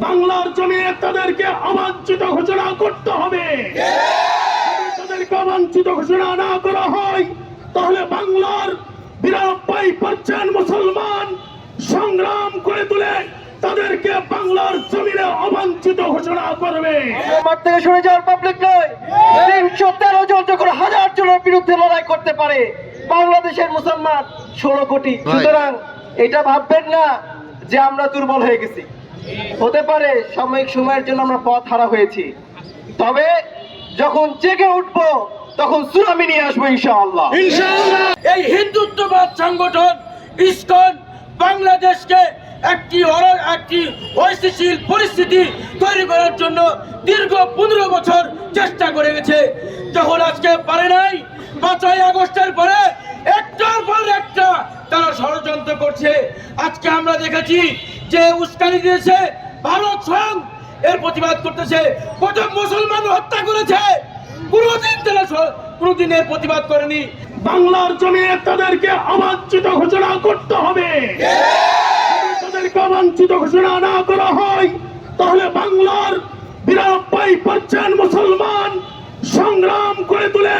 বাংলার জমিনে তাদেরকে অবাঞ্ছিত ঘোষণা করতে হবে। যদি তাদেরকে অবাঞ্ছিত ঘোষণা না করা হয় তাহলে বাংলার 92% মুসলমান সংগ্রাম করে তুলে তাদেরকে বাংলার জমিনে অবাঞ্ছিত ঘোষণা করবে। মাঠ থেকে সরে যাওয়ার পাবলিক নয়, 313 জন যখন হাজার জনের বিরুদ্ধে লড়াই করতে পারে বাংলাদেশের মুসলমান 16 কোটি। সুতরাং এটা ভাববেন না যে আমরা দুর্বল হয়ে গেছি। হতে পারে সাময়িক সময়ের জন্য আমরা পথ হারা হয়েছি, তবে যখন জেগে উঠবো তখন সুনামি নিয়ে আসবো ইনশাআল্লাহ। এই হিন্দুত্ববাদ সংগঠন ইসকন বাংলাদেশকে একটি অস্থিতিশীল পরিস্থিতি তৈরি করার জন্য দীর্ঘ 15 বছর চেষ্টা করে গেছে। যখন আজকে পারে নাই, 5ই আগস্টের পরে একটার পর একটা তারা ষড়যন্ত্র করছে। আজকে আমরা দেখেছি যে উস্কানি দিয়েছে ভারত স্বয়ং এর প্রতিবাদ করতেছে। প্রথম মুসলমান হত্যা করেছে, কোনদিন এর প্রতিবাদ করেনি। বাংলার জমিনে তাদেরকে অবাঞ্ছিত ঘোষণা করতে হবে। যদি তাদেরকে অবাঞ্ছিত ঘোষণা না করা হয় তাহলে বাংলার 92% মুসলমান সংগ্রাম করে তুলে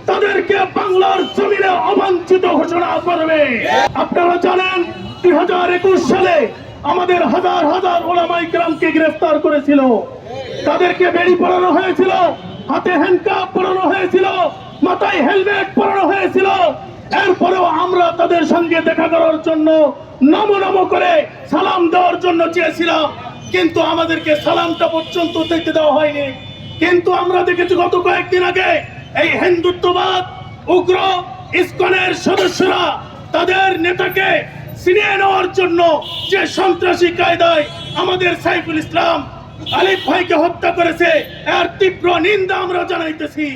তাদেরকে বাংলার জমিনে অবাঞ্ছিত ঘোষণা করবে। আপনারা জানেন 2021 সালে আমাদের হাজার হাজার ওলামায়ে কেরামকে গ্রেফতার করেছিল, তাদেরকে বেড়ি পরানো হয়েছিল, হাতে হ্যান্ডকাপ পরানো হয়েছিল, মাথায় হেলমেট পরানো হয়েছিল। এরপরেও আমরা তাদের সঙ্গে দেখা করার জন্য নমো নমো করে সালাম দেওয়ার জন্য চেয়েছিলাম, কিন্তু আমাদেরকে সালামটা পর্যন্ত দিতে দেওয়া হয়নি। কিন্তু আমরা দেখেছি গত কয়েকদিন আগে এই হিন্দুত্ববাদ উগ্র ইসকনের সদস্যরা তাদের নেতাকে ছিনিয়ে নেওয়ার জন্য যে সন্ত্রাসী কায়দায় আমাদের সাইফুল ইসলাম আলিফ ভাইকে হত্যা করেছে, এর তীব্র নিন্দা আমরা জানাইতেছি।